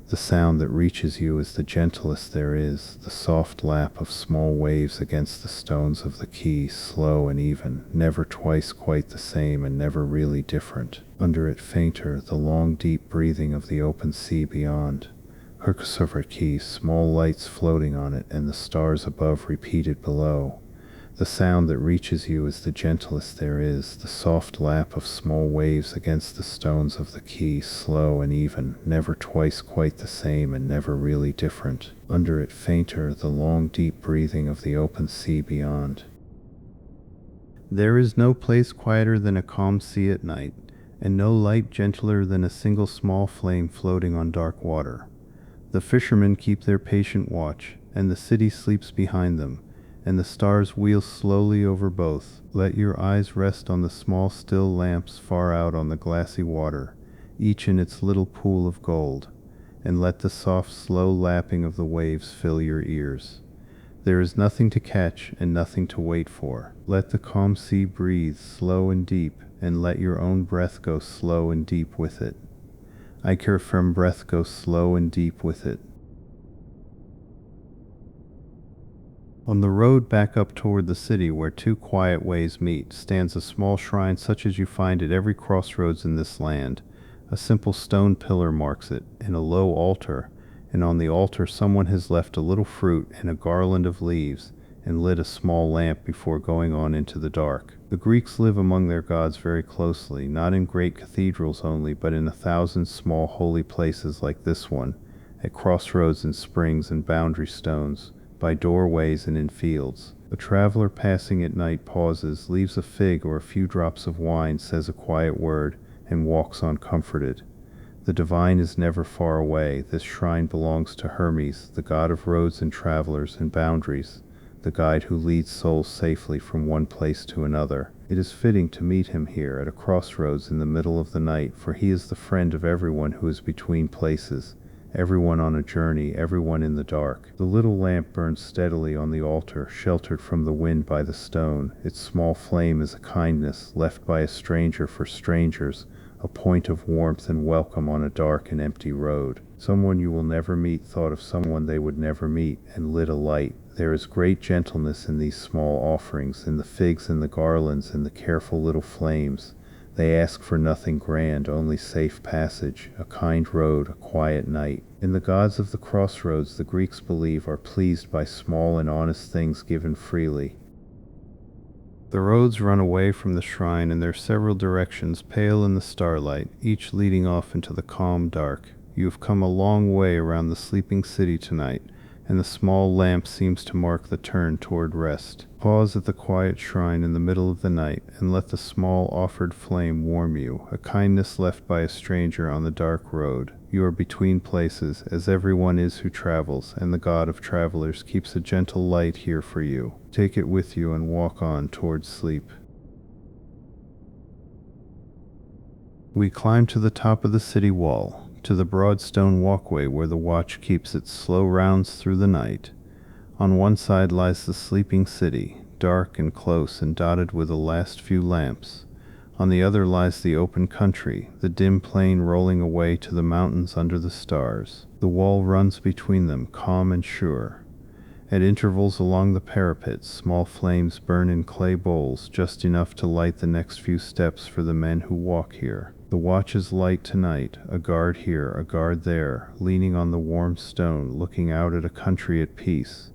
The sound that reaches you is the gentlest there is, the soft lap of small waves against the stones of the quay, slow and even, never twice quite the same and never really different. Under it fainter, the long deep breathing of the open sea beyond. Quay, small lights floating on it and the stars above repeated below. The sound that reaches you is the gentlest there is, the soft lap of small waves against the stones of the quay, slow and even, never twice quite the same and never really different. Under it fainter, the long deep breathing of the open sea beyond. There is no place quieter than a calm sea at night, and no light gentler than a single small flame floating on dark water. The fishermen keep their patient watch, and the city sleeps behind them, and the stars wheel slowly over both. Let your eyes rest on the small still lamps far out on the glassy water, each in its little pool of gold, and let the soft slow lapping of the waves fill your ears. There is nothing to catch and nothing to wait for. Let the calm sea breathe slow and deep, and let your own breath go slow and deep with it. I care from breath go slow and deep with it. On the road back up toward the city where two quiet ways meet stands a small shrine such as you find at every crossroads in this land. A simple stone pillar marks it, and a low altar, and on the altar someone has left a little fruit and a garland of leaves, and lit a small lamp before going on into the dark. The Greeks live among their gods very closely, not in great cathedrals only, but in 1,000 small holy places like this one, at crossroads and springs and boundary stones, by doorways and in fields. A traveler passing at night pauses, leaves a fig or a few drops of wine, says a quiet word, and walks on comforted. The divine is never far away. This shrine belongs to Hermes, the god of roads and travelers and boundaries, the guide who leads souls safely from one place to another. It is fitting to meet him here at a crossroads in the middle of the night, for he is the friend of everyone who is between places, everyone on a journey, everyone in the dark. The little lamp burns steadily on the altar, sheltered from the wind by the stone. Its small flame is a kindness left by a stranger for strangers, a point of warmth and welcome on a dark and empty road. Someone you will never meet thought of someone they would never meet, and lit a light. There is great gentleness in these small offerings, in the figs and the garlands and the careful little flames. They ask for nothing grand, only safe passage, a kind road, a quiet night. And the gods of the crossroads, the Greeks believe, are pleased by small and honest things given freely. The roads run away from the shrine in their several directions, pale in the starlight, each leading off into the calm dark. You have come a long way around the sleeping city tonight, and the small lamp seems to mark the turn toward rest. Pause at the quiet shrine in the middle of the night, and let the small offered flame warm you, a kindness left by a stranger on the dark road. You are between places, as everyone is who travels, and the god of travelers keeps a gentle light here for you. Take it with you and walk on toward sleep. We climb to the top of the city wall, to the broad stone walkway where the watch keeps its slow rounds through the night. On one side lies the sleeping city, dark and close and dotted with the last few lamps. On the other lies the open country, the dim plain rolling away to the mountains under the stars. The wall runs between them, calm and sure. At intervals along the parapets, small flames burn in clay bowls, just enough to light the next few steps for the men who walk here. The watch is light tonight, a guard here, a guard there, leaning on the warm stone, looking out at a country at peace.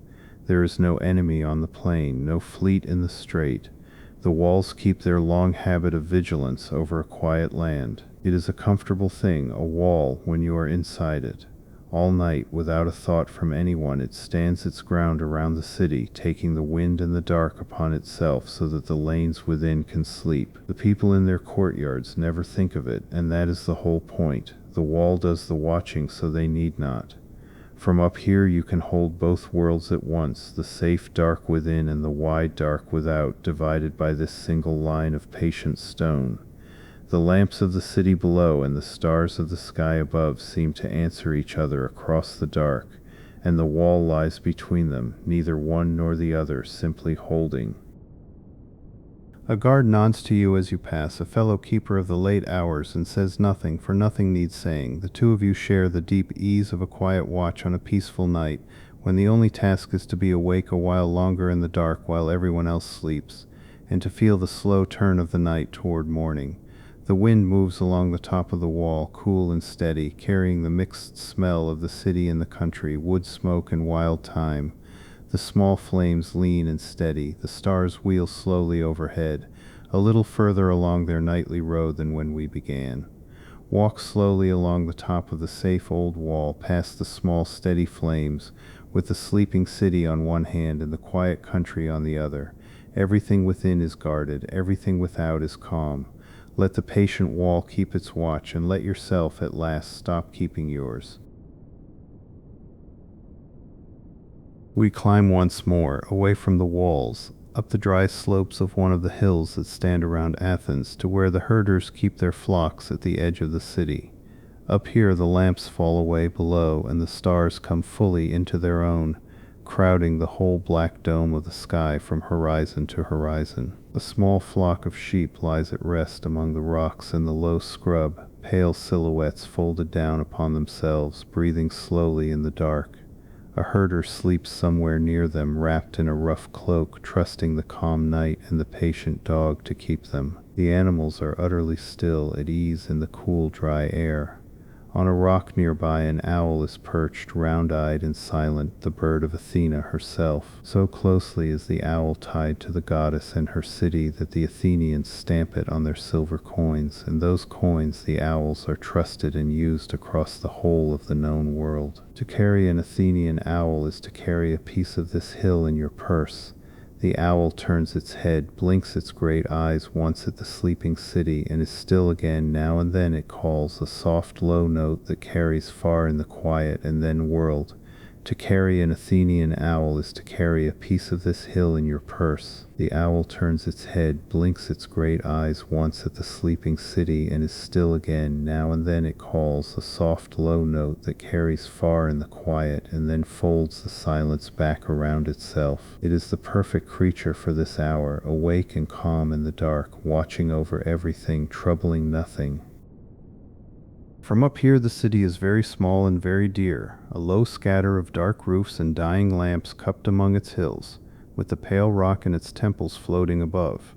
There is no enemy on the plain, no fleet in the strait. The walls keep their long habit of vigilance over a quiet land. It is a comfortable thing, a wall, when you are inside it. All night, without a thought from anyone, it stands its ground around the city, taking the wind and the dark upon itself so that the lanes within can sleep. The people in their courtyards never think of it, and that is the whole point. The wall does the watching so they need not. From up here you can hold both worlds at once, the safe dark within and the wide dark without, divided by this single line of patient stone. The lamps of the city below and the stars of the sky above seem to answer each other across the dark, and the wall lies between them, neither one nor the other, simply holding. A guard nods to you as you pass, a fellow keeper of the late hours, and says nothing, for nothing needs saying. The two of you share the deep ease of a quiet watch on a peaceful night, when the only task is to be awake a while longer in the dark while everyone else sleeps, and to feel the slow turn of the night toward morning. The wind moves along the top of the wall, cool and steady, carrying the mixed smell of the city and the country, wood smoke and wild thyme. The small flames lean and steady, the stars wheel slowly overhead, a little further along their nightly road than when we began. Walk slowly along the top of the safe old wall, past the small steady flames, with the sleeping city on one hand and the quiet country on the other. Everything within is guarded, everything without is calm. Let the patient wall keep its watch, and let yourself at last stop keeping yours. We climb once more, away from the walls, up the dry slopes of one of the hills that stand around Athens, to where the herders keep their flocks at the edge of the city. Up here the lamps fall away below, and the stars come fully into their own, crowding the whole black dome of the sky from horizon to horizon. A small flock of sheep lies at rest among the rocks in the low scrub, pale silhouettes folded down upon themselves, breathing slowly in the dark. A herder sleeps somewhere near them, wrapped in a rough cloak, trusting the calm night and the patient dog to keep them. The animals are utterly still, at ease in the cool, dry air. On a rock nearby an owl is perched, round-eyed and silent, the bird of Athena herself. So closely is the owl tied to the goddess and her city that the Athenians stamp it on their silver coins, and those coins, the owls, are trusted and used across the whole of the known world. To carry an Athenian owl is to carry a piece of this hill in your purse. The owl turns its head, blinks its great eyes once at the sleeping city, and is still again. Now and then it calls, a soft low note that carries far in the quiet and then world. To carry an Athenian owl is to carry a piece of this hill in your purse. The owl turns its head, blinks its great eyes once at the sleeping city, and is still again. Now and then it calls, a soft low note that carries far in the quiet, and then folds the silence back around itself. It is the perfect creature for this hour, awake and calm in the dark, watching over everything, troubling nothing. From up here the city is very small and very dear, a low scatter of dark roofs and dying lamps cupped among its hills, with the pale rock and its temples floating above.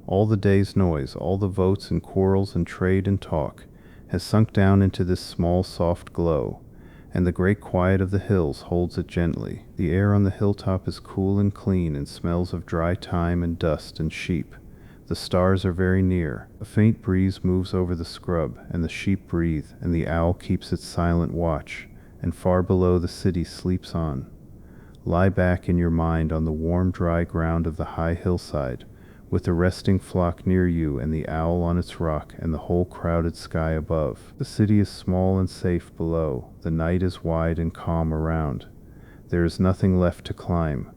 All the day's noise, all the votes and quarrels and trade and talk, has sunk down into this small soft glow, and the great quiet of the hills holds it gently. The air on the hilltop is cool and clean, and smells of dry thyme and dust and sheep. The stars are very near. A faint breeze moves over the scrub, and the sheep breathe, and the owl keeps its silent watch, and far below the city sleeps on. Lie back in your mind on the warm, dry ground of the high hillside, with the resting flock near you and the owl on its rock and the whole crowded sky above. The city is small and safe below. The night is wide and calm around. There is nothing left to climb.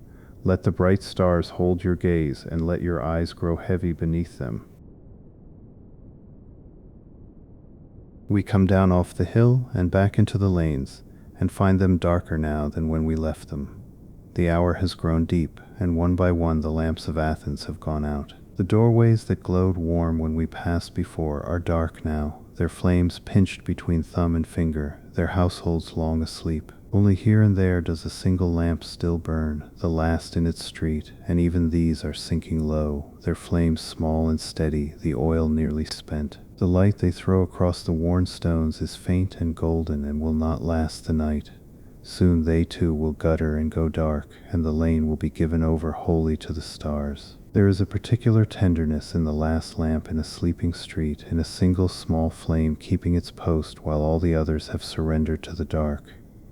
Let the bright stars hold your gaze, and let your eyes grow heavy beneath them. We come down off the hill and back into the lanes, and find them darker now than when we left them. The hour has grown deep, and one by one the lamps of Athens have gone out. The doorways that glowed warm when we passed before are dark now, their flames pinched between thumb and finger, their households long asleep. Only here and there does a single lamp still burn, the last in its street, and even these are sinking low, their flames small and steady, the oil nearly spent. The light they throw across the worn stones is faint and golden and will not last the night. Soon they too will gutter and go dark, and the lane will be given over wholly to the stars. There is a particular tenderness in the last lamp in a sleeping street, in a single small flame keeping its post while all the others have surrendered to the dark.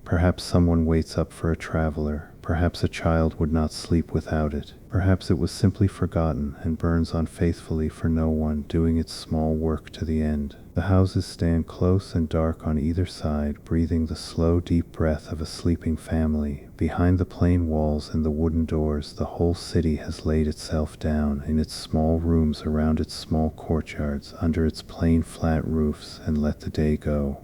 Perhaps someone waits up for a traveler. Perhaps a child would not sleep without it. Perhaps it was simply forgotten and burns on faithfully for no one, doing its small work to the end. The houses stand close and dark on either side, breathing the slow, deep breath of a sleeping family. Behind the plain walls and the wooden doors, the whole city has laid itself down in its small rooms around its small courtyards, under its plain flat roofs, and let the day go.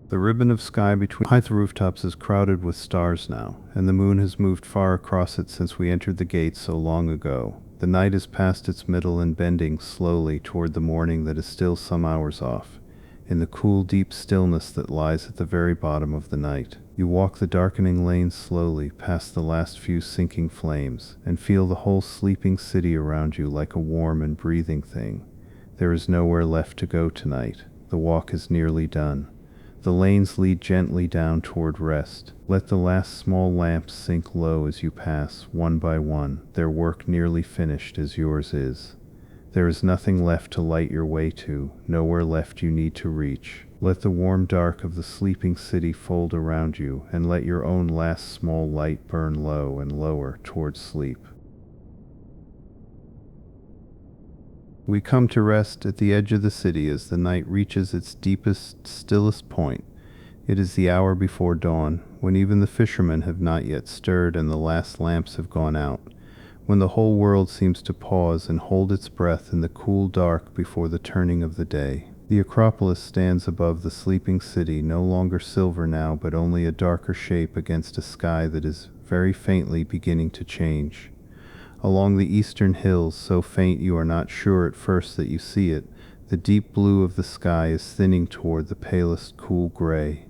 The ribbon of sky between high rooftops is crowded with stars now, and the moon has moved far across it since we entered the gate so long ago. The night is past its middle and bending slowly toward the morning that is still some hours off, in the cool, deep stillness that lies at the very bottom of the night. You walk the darkening lane slowly past the last few sinking flames, and feel the whole sleeping city around you like a warm and breathing thing. There is nowhere left to go tonight. The walk is nearly done. The lanes lead gently down toward rest. Let the last small lamps sink low as you pass, one by one, their work nearly finished as yours is. There is nothing left to light your way to, nowhere left you need to reach. Let the warm dark of the sleeping city fold around you, and let your own last small light burn low and lower toward sleep. We come to rest at the edge of the city as the night reaches its deepest, stillest point. It is the hour before dawn, when even the fishermen have not yet stirred and the last lamps have gone out, when the whole world seems to pause and hold its breath in the cool dark before the turning of the day. The Acropolis stands above the sleeping city, no longer silver now, but only a darker shape against a sky that is very faintly beginning to change. Along the eastern hills, so faint you are not sure at first that you see it, the deep blue of the sky is thinning toward the palest cool gray.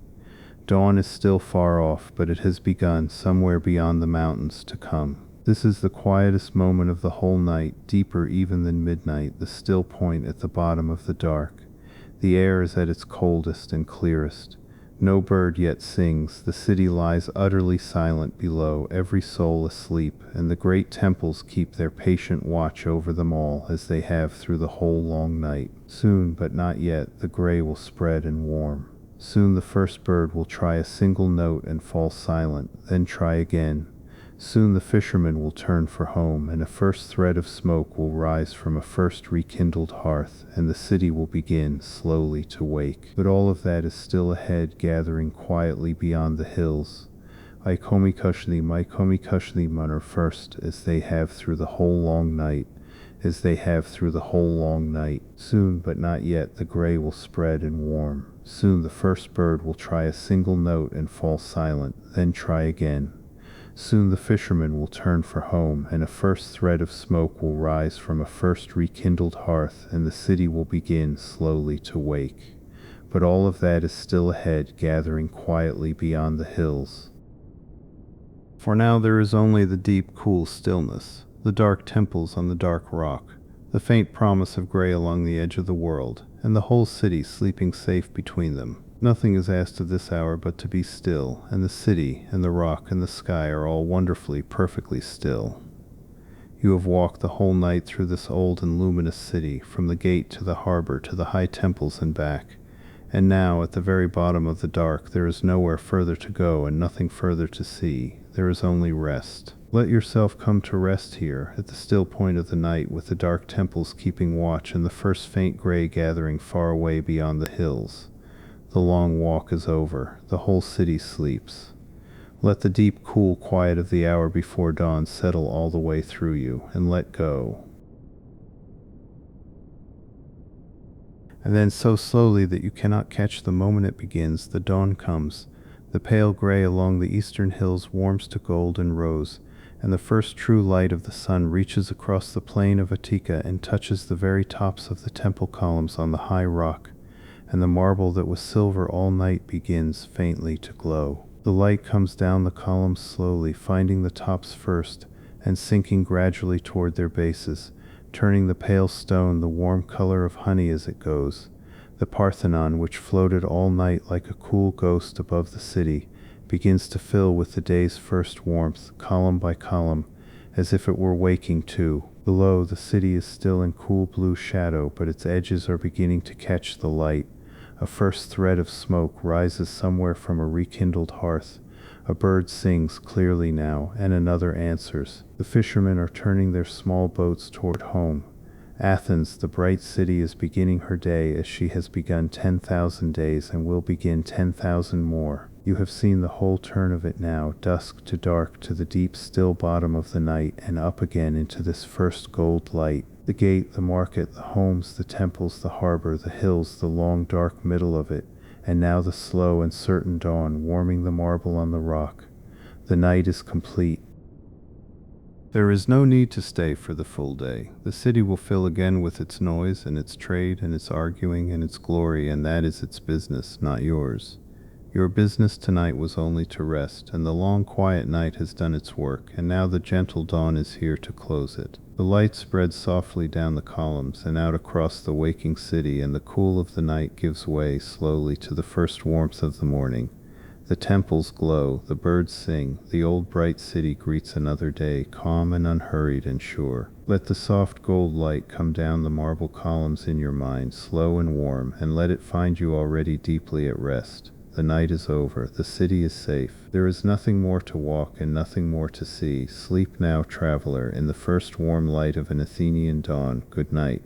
Dawn is still far off, but it has begun, somewhere beyond the mountains, to come. This is the quietest moment of the whole night, deeper even than midnight, the still point at the bottom of the dark. The air is at its coldest and clearest. No bird yet sings. The city lies utterly silent below, every soul asleep, and the great temples keep their patient watch over them all, as they have through the whole long night. Soon, but not yet, the gray will spread and warm. Soon the first bird will try a single note and fall silent, then try again. Soon the fisherman will turn for home, and a first thread of smoke will rise from a first rekindled hearth, and the city will begin slowly to wake. But all of that is still ahead, gathering quietly beyond the hills. I komikushni, my komikushni munner first, as they have through the whole long night, as they have through the whole long night. Soon, but not yet, the gray will spread and warm. Soon the first bird will try a single note and fall silent, then try again. Soon the fisherman will turn for home, and a first thread of smoke will rise from a first rekindled hearth, and the city will begin slowly to wake. But all of that is still ahead, gathering quietly beyond the hills. For now there is only the deep, cool stillness, the dark temples on the dark rock, the faint promise of gray along the edge of the world, and the whole city sleeping safe between them. Nothing is asked of this hour but to be still, and the city and the rock and the sky are all wonderfully, perfectly still. You have walked the whole night through this old and luminous city, from the gate to the harbor to the high temples and back, and now, at the very bottom of the dark, there is nowhere further to go and nothing further to see. There is only rest. Let yourself come to rest here, at the still point of the night, with the dark temples keeping watch and the first faint gray gathering far away beyond the hills. The long walk is over. The whole city sleeps. Let the deep, cool quiet of the hour before dawn settle all the way through you, and let go. And then so slowly that you cannot catch the moment it begins, the dawn comes. The pale gray along the eastern hills warms to gold and rose, and the first true light of the sun reaches across the plain of Attica and touches the very tops of the temple columns on the high rock, and the marble that was silver all night begins faintly to glow. The light comes down the columns slowly, finding the tops first, and sinking gradually toward their bases, turning the pale stone the warm color of honey as it goes. The Parthenon, which floated all night like a cool ghost above the city, begins to fill with the day's first warmth, column by column, as if it were waking too. Below, the city is still in cool blue shadow, but its edges are beginning to catch the light. A first thread of smoke rises somewhere from a rekindled hearth. A bird sings clearly now, and another answers. The fishermen are turning their small boats toward home. Athens, the bright city, is beginning her day as she has begun 10,000 days and will begin 10,000 more. You have seen the whole turn of it now, dusk to dark to the deep still bottom of the night, and up again into this first gold light. The gate, the market, the homes, the temples, the harbor, the hills, the long dark middle of it, and now the slow and certain dawn warming the marble on the rock. The night is complete. There is no need to stay for the full day. The city will fill again with its noise and its trade and its arguing and its glory, and that is its business, not yours. Your business tonight was only to rest, and the long quiet night has done its work, and now the gentle dawn is here to close it. The light spreads softly down the columns and out across the waking city, and the cool of the night gives way slowly to the first warmth of the morning. The temples glow, the birds sing, the old bright city greets another day, calm and unhurried and sure. Let the soft gold light come down the marble columns in your mind, slow and warm, and let it find you already deeply at rest. The night is over, the city is safe. There is nothing more to walk and nothing more to see. Sleep now, traveler, in the first warm light of an Athenian dawn. Good night.